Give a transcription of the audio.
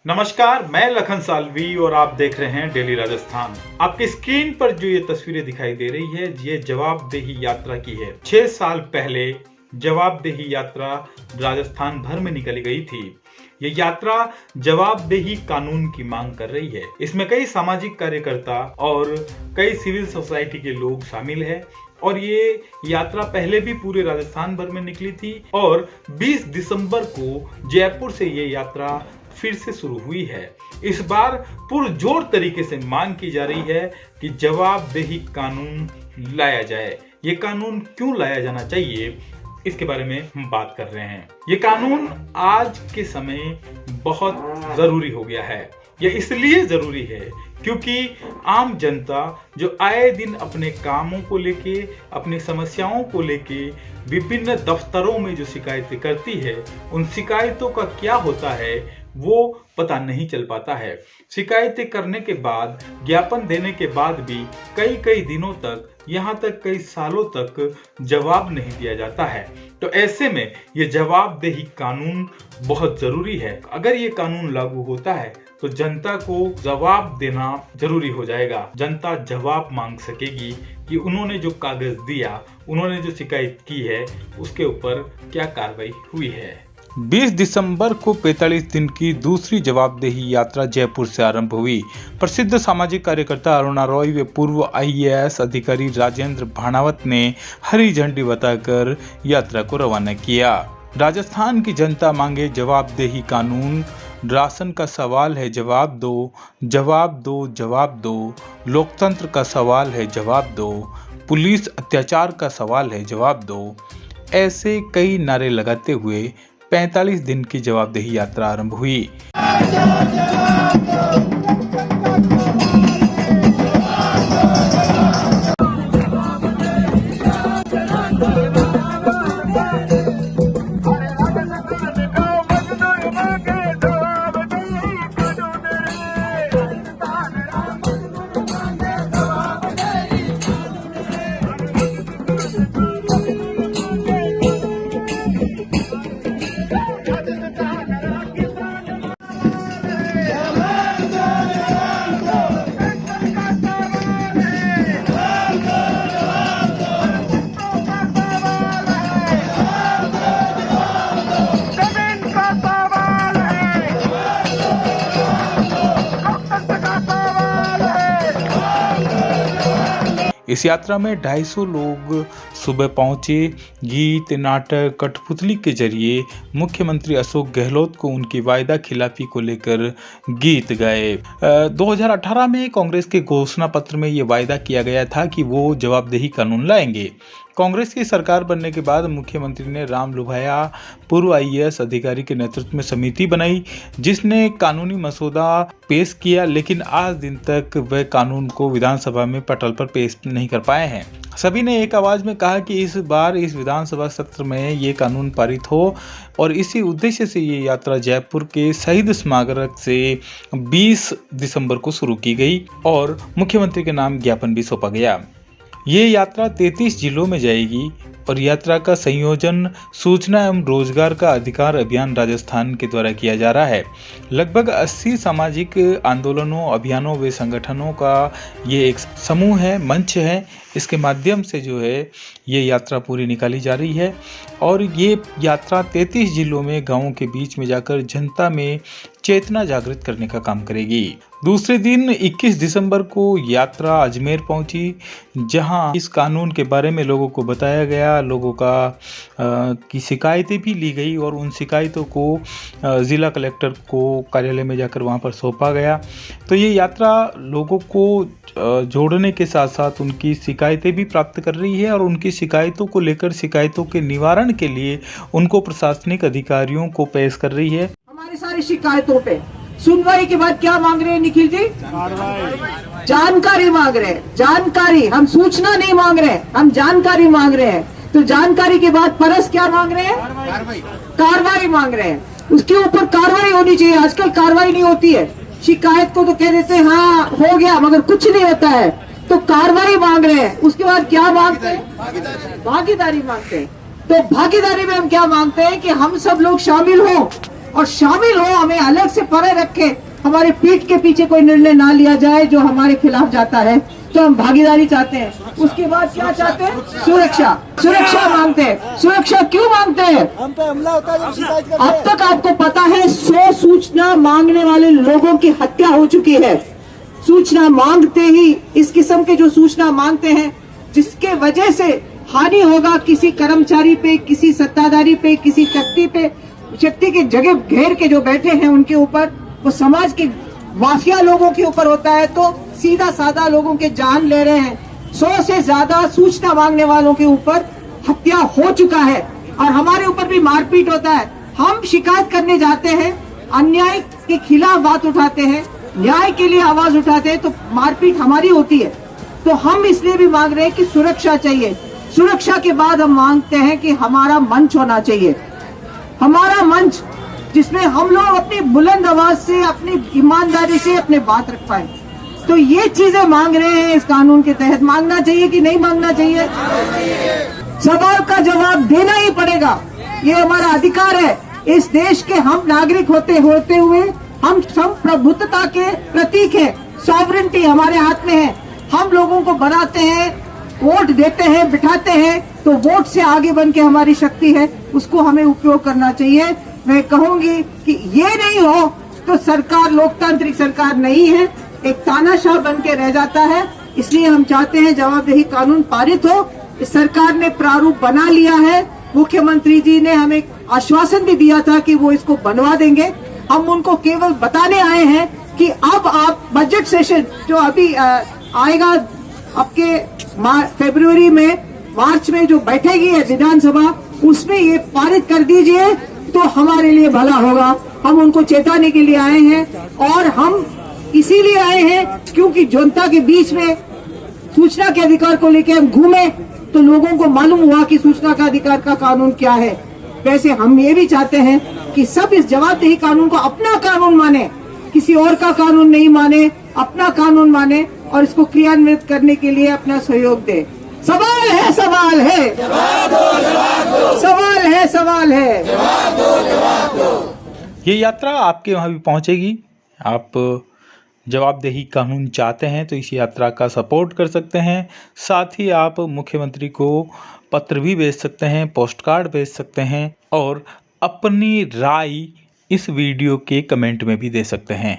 नमस्कार, मैं लखन सालवी और आप देख रहे हैं डेली राजस्थान। आपकी स्क्रीन पर जो ये तस्वीरें दिखाई दे रही है, ये जवाबदेही यात्रा की है। 6 साल पहले जवाबदेही यात्रा राजस्थान भर में निकाली गई थी। ये यात्रा जवाबदेही कानून की मांग कर रही है। इसमें कई सामाजिक कार्यकर्ता और कई सिविल सोसाइटी के लोग शामिल हैं और ये यात्रा पहले भी पूरे राजस्थान भर में निकली थी और 20 दिसंबर को जयपुर से ये यात्रा फिर से शुरू हुई है। इस बार पुरजोर तरीके से मांग की जा रही है कि जवाबदेही कानून लाया जाए। ये कानून क्यों लाया जाना चाहिए, इसके बारे में हम बात कर रहे हैं। ये कानून आज के समय बहुत जरूरी हो गया है। यह इसलिए जरूरी है क्योंकि आम जनता जो आए दिन अपने कामों को लेके, अपनी समस्याओं को लेके विभिन्न दफ्तरों में जो शिकायतें करती है, उन शिकायतों का क्या होता है वो पता नहीं चल पाता है। शिकायतें करने के बाद, ज्ञापन देने के बाद भी कई दिनों तक, यहाँ तक कई सालों तक जवाब नहीं दिया जाता है। तो ऐसे में ये जवाबदेही कानून बहुत जरूरी है। अगर ये कानून लागू होता है तो जनता को जवाब देना जरूरी हो जाएगा। जनता जवाब मांग सकेगी कि उन्होंने जो कागज दिया, उन्होंने जो शिकायत की है, उसके ऊपर क्या कार्रवाई हुई है। 20 दिसंबर को 45 दिन की दूसरी जवाबदेही यात्रा जयपुर से आरंभ हुई। प्रसिद्ध सामाजिक कार्यकर्ता अरुणा रॉय व पूर्व IAS अधिकारी राजेंद्र भाणावत ने हरी झंडी बताकर यात्रा को रवाना किया। राजस्थान की जनता मांगे जवाबदेही कानून, राशन का सवाल है जवाब दो, जवाब दो, जवाब दो, लोकतंत्र का सवाल है जवाब दो, पुलिस अत्याचार का सवाल है जवाब दो। ऐसे कई नारे लगाते हुए 45 दिन की जवाबदेही यात्रा आरंभ हुई। इस यात्रा में 250 लोग सुबह पहुंचे। गीत, नाटक, कठपुतली के जरिए मुख्यमंत्री अशोक गहलोत को उनकी वायदा खिलाफी को लेकर गीत गाए। 2018 में कांग्रेस के घोषणा पत्र में ये वायदा किया गया था कि वो जवाबदेही कानून लाएंगे। कांग्रेस की सरकार बनने के बाद मुख्यमंत्री ने राम लुभाया पूर्व IAS अधिकारी के नेतृत्व में समिति बनाई जिसने कानूनी मसौदा पेश किया, लेकिन आज दिन तक वह कानून को विधानसभा में पटल पर पेश नहीं कर पाए हैं। सभी ने एक आवाज में कहा कि इस बार इस विधानसभा सत्र में ये कानून पारित हो और इसी उद्देश्य से ये यात्रा जयपुर के शहीद स्मारक से 20 दिसंबर को शुरू की गई और मुख्यमंत्री के नाम ज्ञापन भी सौंपा गया। ये यात्रा 33 जिलों में जाएगी और यात्रा का संयोजन सूचना एवं रोजगार का अधिकार अभियान राजस्थान के द्वारा किया जा रहा है। लगभग 80 सामाजिक आंदोलनों, अभियानों व संगठनों का ये एक समूह है, मंच है। इसके माध्यम से जो है ये यात्रा पूरी निकाली जा रही है और ये यात्रा 33 जिलों में, गांवों के बीच में जाकर जनता में चेतना जागृत करने का काम करेगी। दूसरे दिन 21 दिसंबर को यात्रा अजमेर पहुंची, जहां इस कानून के बारे में लोगों को बताया गया, लोगों की शिकायतें भी ली गई और उन शिकायतों को जिला कलेक्टर को कार्यालय में जाकर वहां पर सौंपा गया। तो ये यात्रा लोगों को जोड़ने के साथ साथ उनकी शिकायतें भी प्राप्त कर रही है और उनकी शिकायतों को लेकर, शिकायतों के निवारण के लिए उनको प्रशासनिक अधिकारियों को पेश कर रही है। हमारी सारी शिकायतों पे सुनवाई के बाद क्या मांग रहे हैं निखिल जी? जानकारी मांग रहे हैं। जानकारी, हम सूचना नहीं मांग रहे हैं, हम जानकारी मांग रहे हैं। तो जानकारी के बाद परस क्या मांग रहे हैं? कार्रवाई मांग रहे हैं। उसके ऊपर कार्रवाई होनी चाहिए। आजकल कार्रवाई नहीं होती है। शिकायत को तो कह देते हैं हाँ हो गया, मगर कुछ नहीं होता है। तो कार्रवाई मांग रहे हैं। उसके बाद क्या मांगते हैं? भागीदारी मांगते हैं। तो भागीदारी में हम क्या मांगते हैं कि हम सब लोग शामिल हों और शामिल हो, हमें अलग से परे रखे, हमारे पीठ के पीछे कोई निर्णय ना लिया जाए जो हमारे खिलाफ जाता है। तो हम भागीदारी चाहते हैं। उसके बाद क्या चाहते हैं? सुरक्षा। सुरक्षा मांगते हैं। सुरक्षा क्यों मांगते हैं? हम पे हमला होता है जब शिकायत करते अब हैं। तक आपको पता है 100 सूचना मांगने वाले लोगों की हत्या हो चुकी है। सूचना मांगते ही, इस किस्म के जो सूचना मांगते हैं जिसके वजह से हानि होगा किसी कर्मचारी पे, किसी सत्ताधारी पे, किसी शक्ति के जगह घेर के जो बैठे हैं उनके ऊपर, वो समाज के माफिया लोगों के ऊपर होता है, तो सीधा साधा लोगों के जान ले रहे हैं। 100 से ज्यादा सूचना मांगने वालों के ऊपर हत्या हो चुका है और हमारे ऊपर भी मारपीट होता है। हम शिकायत करने जाते हैं, अन्याय के खिलाफ बात उठाते हैं, न्याय के लिए आवाज उठाते हैं, तो मारपीट हमारी होती है। तो हम इसलिए भी मांग रहे हैं कि सुरक्षा चाहिए। सुरक्षा के बाद हम मांगते हैं कि हमारा मंच होना चाहिए, हमारा मंच जिसमें हम लोग अपनी बुलंद आवाज से, अपनी ईमानदारी से अपने बात रख पाए। तो ये चीजें मांग रहे हैं। इस कानून के तहत मांगना चाहिए कि नहीं मांगना चाहिए? सवाल का जवाब देना ही पड़ेगा। ये हमारा अधिकार है। इस देश के हम नागरिक होते हुए हम संप्रभुत्वता के प्रतीक है। सॉवरेंटी हमारे हाथ में है। हम लोगों को बनाते हैं, वोट देते हैं, बिठाते हैं, तो वोट से आगे बन के हमारी शक्ति है, उसको हमें उपयोग करना चाहिए। मैं कहूंगी कि ये नहीं हो तो सरकार लोकतांत्रिक सरकार नहीं है, एक तानाशाह बन के रह जाता है। इसलिए हम चाहते हैं जवाबदेही कानून पारित हो। इस सरकार ने प्रारूप बना लिया है। मुख्यमंत्री जी ने हमें आश्वासन भी दिया था कि वो इसको बनवा देंगे। हम उनको केवल बताने आए हैं कि अब आप बजट सेशन जो अभी आएगा आपके फरवरी में, मार्च में जो बैठेगी है विधानसभा, उसमें ये पारित कर दीजिए तो हमारे लिए भला होगा। हम उनको चेताने के लिए आए हैं और हम इसीलिए आए हैं क्योंकि जनता के बीच में सूचना के अधिकार को लेकर हम घूमे तो लोगों को मालूम हुआ कि सूचना का अधिकार का कानून क्या है। वैसे हम ये भी चाहते हैं कि सब इस जवाबदेही कानून को अपना कानून माने, किसी और का कानून नहीं माने, अपना कानून माने और इसको क्रियान्वित करने के लिए अपना सहयोग दे। सवाल है, सवाल है, सवाल है, सवाल है। ये यात्रा आपके वहाँ भी पहुँचेगी। आप जवाबदेही कानून चाहते हैं तो इस यात्रा का सपोर्ट कर सकते हैं। साथ ही आप मुख्यमंत्री को पत्र भी भेज सकते हैं, पोस्ट कार्ड भेज सकते हैं और अपनी राय इस वीडियो के कमेंट में भी दे सकते हैं।